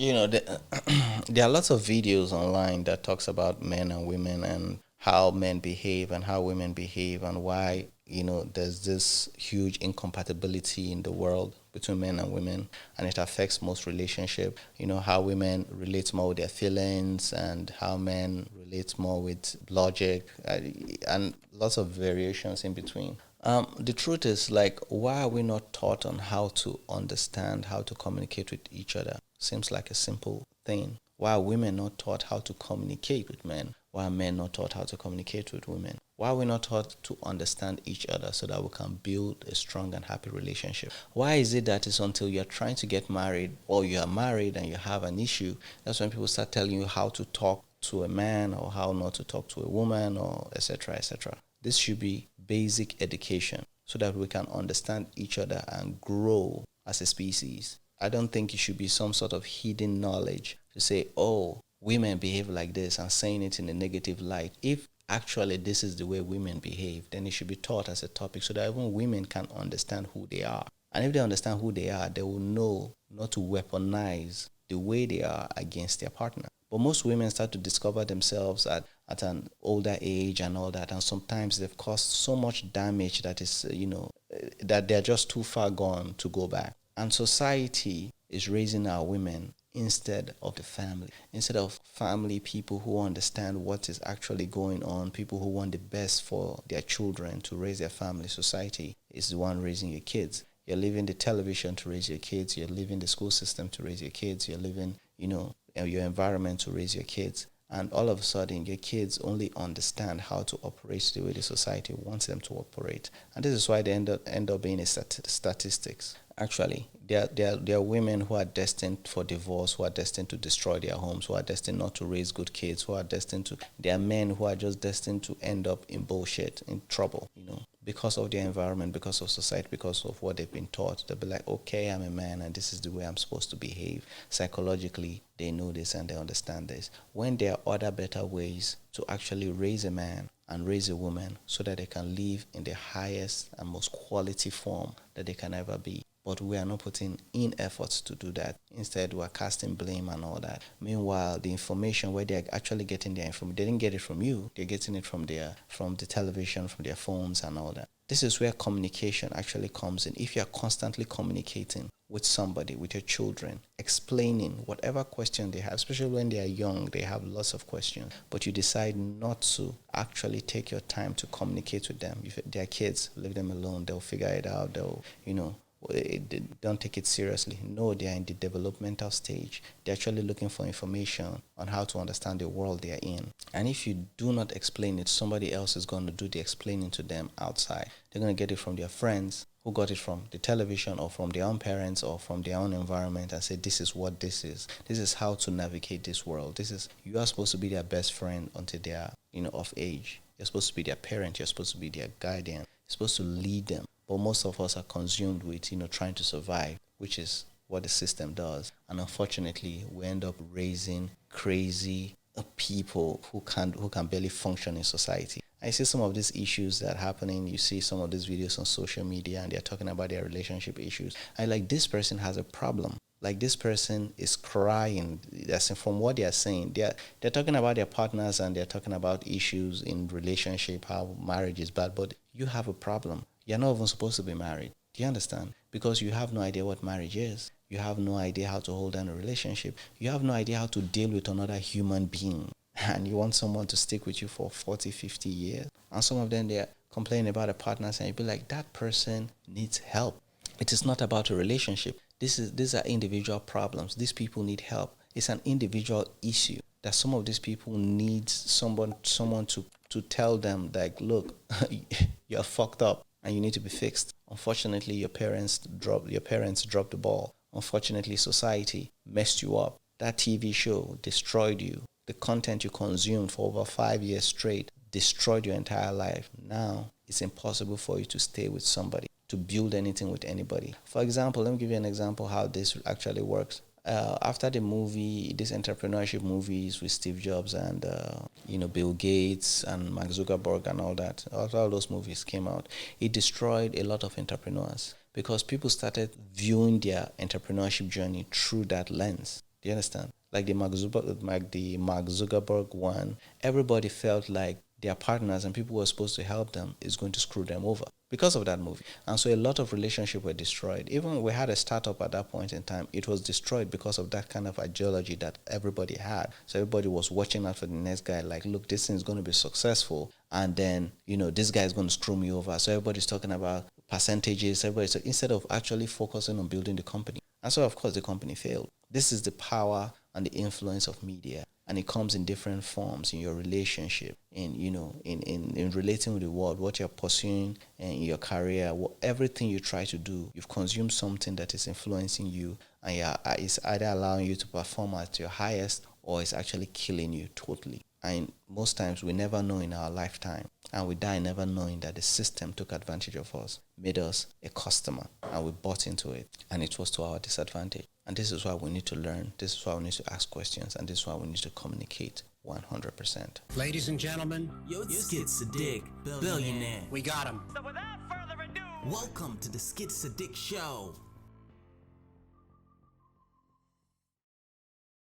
There are lots of videos online that talks about men and women and how men behave and how women behave and why there's this huge incompatibility in the world between men and women, and it affects most relationship. How women relate more with their feelings and how men relate more with logic, and lots of variations in between. The truth is, like, why are we not taught on how to understand, how to communicate with each other? Seems like a simple thing. Why are women not taught how to communicate with men? Why are men not taught how to communicate with women? Why are we not taught to understand each other so that we can build a strong and happy relationship? Why is it that it's until you're trying to get married or you are married and you have an issue, that's when people start telling you how to talk to a man or how not to talk to a woman or etc. etc. This should be basic education so that we can understand each other and grow as a species. I don't think it should be some sort of hidden knowledge to say, oh, women behave like this and saying it in a negative light. If actually this is the way women behave, then it should be taught as a topic so that even women can understand who they are. And if they understand who they are, they will know not to weaponize the way they are against their partner. But most women start to discover themselves at an older age and all that. And sometimes they've caused so much damage that is, that they're just too far gone to go back. And society is raising our women instead of the family. Instead of family people who understand what is actually going on, people who want the best for their children to raise their family, society is the one raising your kids. You're leaving the television to raise your kids. You're leaving the school system to raise your kids. You're leaving, your environment to raise your kids. And all of a sudden, your kids only understand how to operate the way the society wants them to operate. And this is why they end up being a statistics. Actually, there are women who are destined for divorce, who are destined to destroy their homes, who are destined not to raise good kids, who are destined to. There are men who are just destined to end up in bullshit, in trouble, because of their environment, because of society, because of what they've been taught. They'll be like, okay, I'm a man and this is the way I'm supposed to behave. Psychologically, they know this and they understand this. When there are other better ways to actually raise a man and raise a woman so that they can live in the highest and most quality form that they can ever be. But we are not putting in efforts to do that. Instead, we are casting blame and all that. Meanwhile, the information where they're actually getting their information, they didn't get it from you. They're getting it from the television, from their phones and all that. This is where communication actually comes in. If you are constantly communicating with somebody, with your children, explaining whatever question they have, especially when they are young, they have lots of questions, but you decide not to actually take your time to communicate with them. If they're kids, leave them alone. They'll figure it out. Don't take it seriously. No, they are in the developmental stage. They're actually looking for information on how to understand the world they are in. And if you do not explain it, somebody else is going to do the explaining to them outside. They're going to get it from their friends who got it from the television or from their own parents or from their own environment and say, this is what this is. This is how to navigate this world. You are supposed to be their best friend until they are, of age. You're supposed to be their parent. You're supposed to be their guardian. You're supposed to lead them. But most of us are consumed with, trying to survive, which is what the system does. And unfortunately, we end up raising crazy people who can barely function in society. I see some of these issues that are happening. You see some of these videos on social media, and they're talking about their relationship issues. I like this person has a problem. Like this person is crying. That's from what they are saying. They're talking about their partners and they're talking about issues in relationship, how marriage is bad. But you have a problem. You're not even supposed to be married. Do you understand? Because you have no idea what marriage is. You have no idea how to hold down a relationship. You have no idea how to deal with another human being. And you want someone to stick with you for 40, 50 years. And some of them, they're complaining about a partner and you'd be like, that person needs help. It is not about a relationship. These are individual problems. These people need help. It's an individual issue that some of these people need someone to tell them, like, look, you're fucked up and you need to be fixed. Unfortunately, your parents dropped the ball. Unfortunately, society messed you up. That TV show destroyed you. The content you consumed for over 5 years straight destroyed your entire life. Now it's impossible for you to stay with somebody, to build anything with anybody. For example, let me give you an example how this actually works. After the movie, these entrepreneurship movies with Steve Jobs and Bill Gates and Mark Zuckerberg and all that, after all those movies came out, it destroyed a lot of entrepreneurs because people started viewing their entrepreneurship journey through that lens. Do you understand? Like the Mark Zuckerberg one, everybody felt like their partners and people who were supposed to help them is going to screw them over because of that movie. And so a lot of relationships were destroyed. Even we had a startup at that point in time, it was destroyed because of that kind of ideology that everybody had. So everybody was watching out for the next guy, like, look, this thing is going to be successful. And then, this guy is going to screw me over. So everybody's talking about percentages. So instead of actually focusing on building the company. And so, of course, the company failed. This is the power and the influence of media, and it comes in different forms in your relationship, in relating with the world, what you're pursuing in your career, everything you try to do. You've consumed something that is influencing you, and it's either allowing you to perform at your highest, or it's actually killing you totally. And most times we never know in our lifetime, and we die never knowing that the system took advantage of us, made us a customer, and we bought into it, and it was to our disadvantage. And this is why we need to learn, this is why we need to ask questions, and this is why we need to communicate 100%. Ladies and gentlemen, It's Sadiq, billionaire. we got him. So without further ado, welcome to the Sadiq Show.